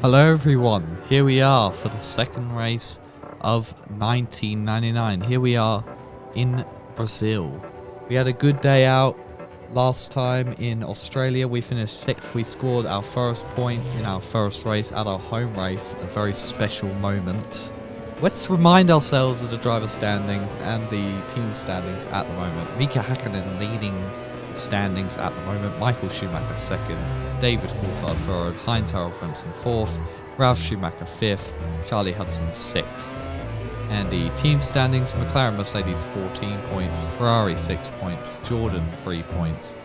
Hello everyone, here we are for the second race of 1999. Here we are in Brazil. We had a good day out last time in Australia. We finished 6th. We scored our first point in our first race at our home race, a very special moment. Let's remind ourselves of the driver standings and the team standings at the moment. Mika Häkkinen leading standings at the moment, Michael Schumacher second, David Coulthard third, Heinz Harald Frentzen fourth, Ralf Schumacher fifth, Charlie Hudson sixth. And the team standings, McLaren Mercedes 14 points, Ferrari 6 points, Jordan 3 points,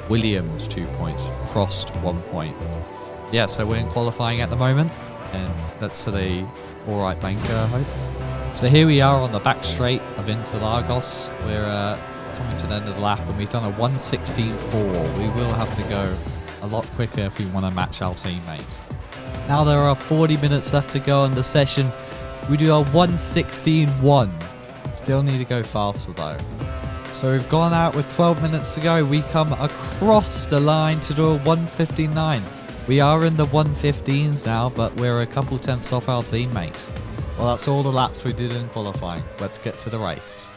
Williams 2 points, Prost 1 point. Yeah, so we're in qualifying at the moment, and that's to the alright banker, I hope. So here we are on the back straight of Interlagos. We're coming to the end of the lap, and we've done a 1:16.4. We will have to go a lot quicker if we want to match our teammate. Now there are 40 minutes left to go on the session. We do a 1:16.1. Still need to go faster though. So we've gone out with 12 minutes to go. We come across the line to do a 1:59. We are in the 1:15s now, but we're a couple tenths off our teammate. Well, that's all the laps we did in qualifying. Let's get to the race.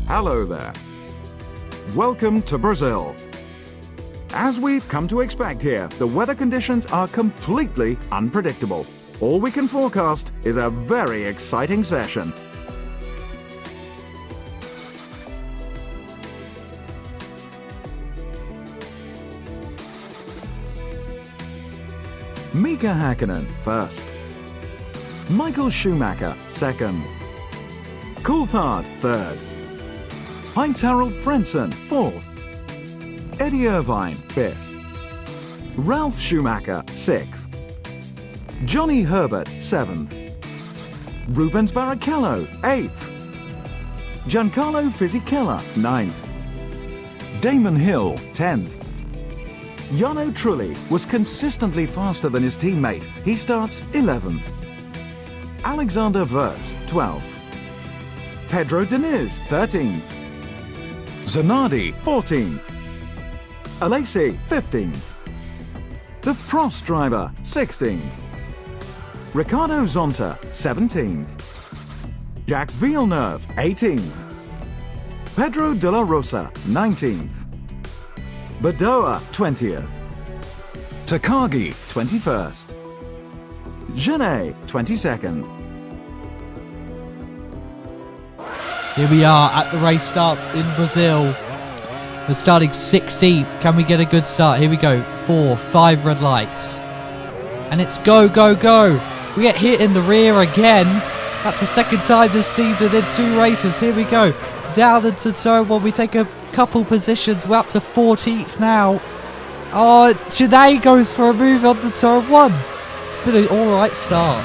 Hello there. Welcome to Brazil. As we've come to expect here, the weather conditions are completely unpredictable. All we can forecast is a very exciting session. Mika Häkkinen first. Michael Schumacher second. Coulthard third. Heinz Harald Frentzen fourth. Eddie Irvine fifth. Ralf Schumacher sixth. Johnny Herbert seventh. Rubens Barrichello eighth. Giancarlo Fisichella ninth. Damon Hill 10th. Jarno Trulli was consistently faster than his teammate. He starts 11th. Alexander Wurz 12th. Pedro Diniz 13th. Zanardi 14th. Alesi 15th. The Prost driver 16th. Ricardo Zonta 17th. Jacques Villeneuve 18th. Pedro de la Rosa 19th. Badoa 20th. Takagi 21st. Genet 22nd. Here we are at the race start in Brazil. We're starting 16th. Can we get a good start? Here we go. 4, 5 red lights. And it's go, go, go. We get hit in the rear again. That's the second time this season in 2 races. Here we go. Down into turn 1. We take a couple positions. We're up to 14th now. Oh, Genet goes for a move on the turn 1. It's been an alright start.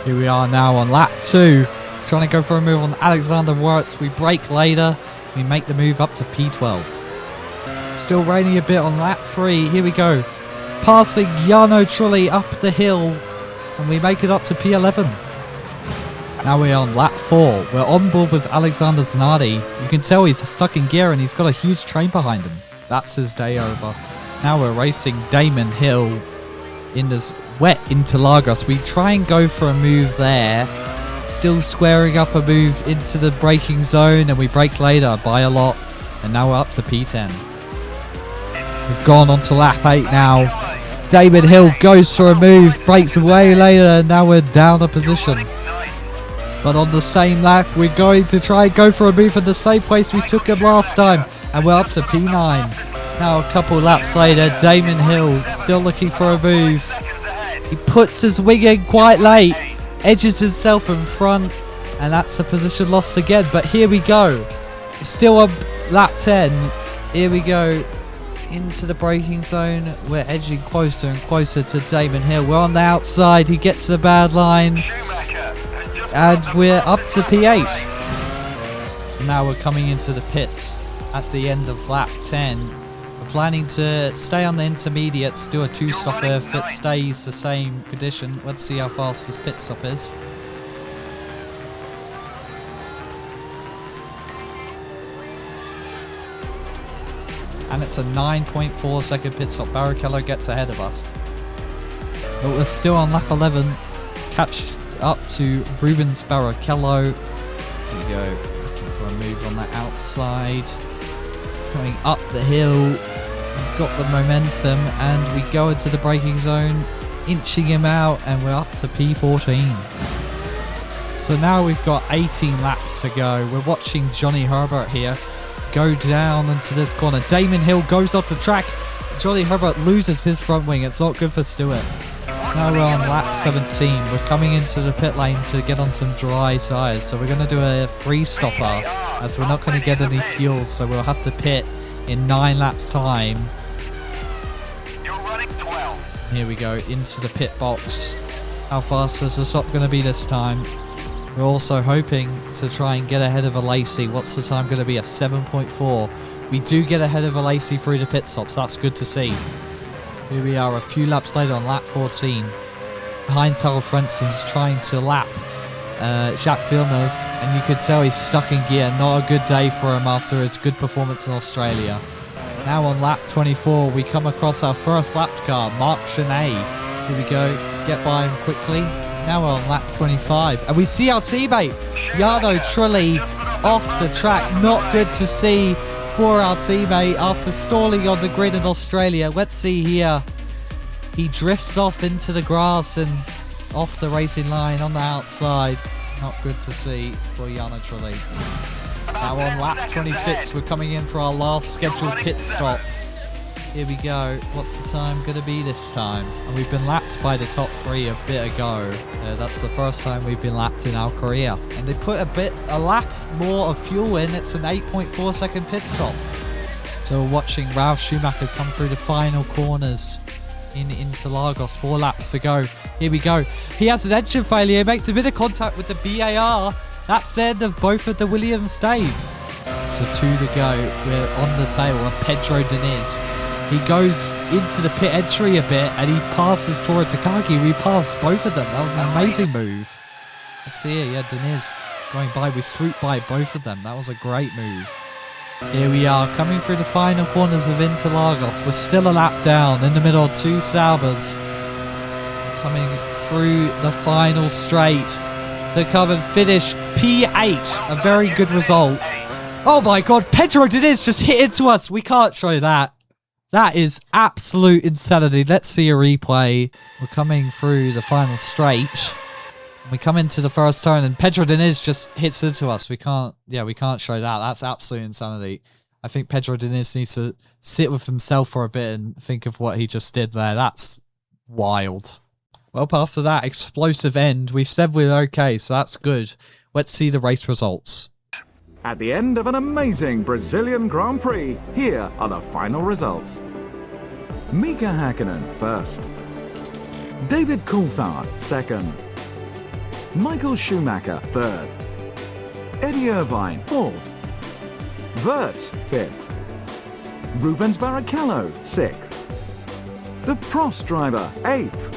Here we are now on lap 2. Trying to go for a move on Alexander Wurz. We brake later. We make the move up to P12. Still raining a bit on lap 3. Here we go. Passing Jarno Trulli up the hill. And we make it up to P11. Now we're on lap 4. We're on board with Alexander Zanardi. You can tell he's stuck in gear and he's got a huge train behind him. That's his day over. Now we're racing Damon Hill in this wet Interlagos. We try and go for a move there. Still squaring up a move into the braking zone, and we brake later by a lot. And now we're up to P10. We've gone on to lap 8 now. Damon Hill goes for a move, brakes way later, and now we're down a position. But on the same lap, we're going to try and go for a move in the same place we took him last time. And we're up to P9. Now a couple laps later, Damon Hill still looking for a move. He puts his wing in quite late. Edges himself in front, and that's the position lost again. But here we go. Still on lap 10. Here we go into the braking zone. We're edging closer and closer to Damon Hill. We're on the outside. He gets a bad line. And we're up to P8. So now we're coming into the pits. at the end of lap 10. We're planning to stay on the intermediates, do a 2-stopper if it stays the same condition. Let's see how fast this pit stop is. And it's a 9.4 second pit stop. Barrichello gets ahead of us. But we're still on lap 11. Catch up to Rubens Barrichello. Here we go. Looking for a move on the outside. Coming up the hill. We've got the momentum and we go into the braking zone. Inching him out and we're up to P14. So now we've got 18 laps to go. We're watching Johnny Herbert here go down into this corner. Damon Hill goes off the track. Johnny Herbert loses his front wing. It's not good for Stewart. Now we're on lap 17. We're coming into the pit lane to get on some dry tyres. So we're going to do a free stopper as we're not going to get any fuel. So we'll have to pit in 9 laps time. Here we go into the pit box. How fast is the stop going to be this time? We're also hoping to try and get ahead of a Lacey. What's the time going to be? A 7.4. We do get ahead of a Lacey through the pit stops. That's good to see. Here we are a few laps later on lap 14. Heinz-Harald Frenzen's trying to lap Jacques Villeneuve. And you could tell he's stuck in gear. Not a good day for him after his good performance in Australia. Now on lap 24, we come across our first lap car, Marc Genet. Here we go. Get by him quickly. Now we're on lap 25 and we see our teammate Jarno Trulli off the track. Not good to see for our teammate after stalling on the grid in Australia. Let's see here. He drifts off into the grass and off the racing line on the outside. Not good to see for Jarno Trulli. Now on lap 26, we're coming in for our last scheduled pit stop. Here we go. What's the time going to be this time? And we've been lapped by the top 3 a bit ago. That's the first time we've been lapped in our career. And they put a lap more of fuel in. It's an 8.4 second pit stop. So we're watching Ralf Schumacher come through the final corners in Interlagos. 4 laps to go. Here we go. He has an engine failure. He makes a bit of contact with the BAR. That's the end of both of the Williams days. So 2 to go. We're on the tail of Pedro Diniz. He goes into the pit entry a bit and he passes Tora Takagi. We passed both of them. That was an amazing move. Let's see here. Yeah, Diniz going by. We swooped by both of them. That was a great move. Here we are coming through the final corners of Interlagos. We're still a lap down in the middle of 2 Saubers. Coming through the final straight to come and finish P8. A very good result. Oh my god, Pedro Diniz just hit into us. We can't show that. That is absolute insanity. Let's see a replay. We're coming through the final straight. We come into the first turn and Pedro Diniz just hits into us. We can't show that. That's absolute insanity. I think Pedro Diniz needs to sit with himself for a bit and think of what he just did there. That's wild. Well, after that explosive end, we've said we're okay, so that's good. Let's see the race results. At the end of an amazing Brazilian Grand Prix, here are the final results. Mika Häkkinen first. David Coulthard second. Michael Schumacher third. Eddie Irvine fourth. Wirtz fifth. Rubens Barrichello sixth. The Prost driver eighth.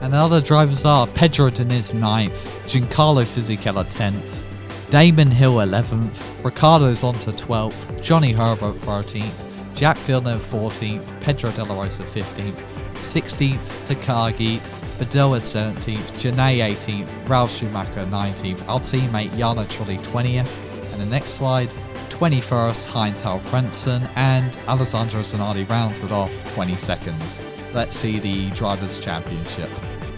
And the other drivers are Pedro Diniz 9th, Giancarlo Fisichella 10th, Damon Hill 11th, Ricardo's on to 12th, Johnny Herbert 13th, Jacques Villeneuve 14th, Pedro De La Rosa 15th, 16th Takagi, Badella 17th, Genet 18th, Ralf Schumacher 19th, our teammate Jarno Trulli 20th, and the next slide, 21st Heinz-Harald Frentzen, and Alessandro Zanardi rounds it off 22nd. Let's see the Drivers' Championship.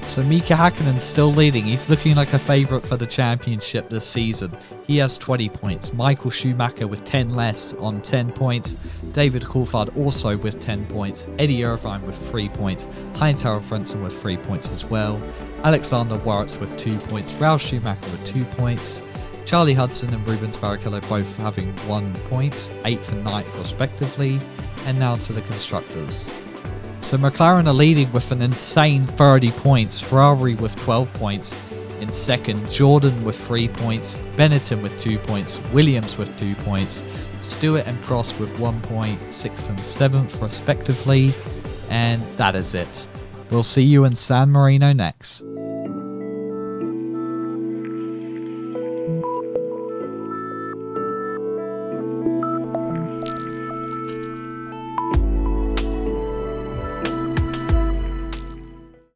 So Mika Häkkinen's still leading. He's looking like a favourite for the championship this season. He has 20 points. Michael Schumacher with 10 less on 10 points. David Coulthard also with 10 points. Eddie Irvine with 3 points. Heinz-Harald Frentzen with 3 points as well. Alexander Wirtz with 2 points. Ralf Schumacher with 2 points. Charlie Hudson and Rubens Barrichello both having 1 point, 8th and 9th respectively. And now to the constructors. So McLaren are leading with an insane 30 points, Ferrari with 12 points, In second, Jordan with 3 points, Benetton with 2 points, Williams with 2 points, Stewart and Prost with 1 point, 6th and 7th respectively. And that is it. We'll see you in San Marino next.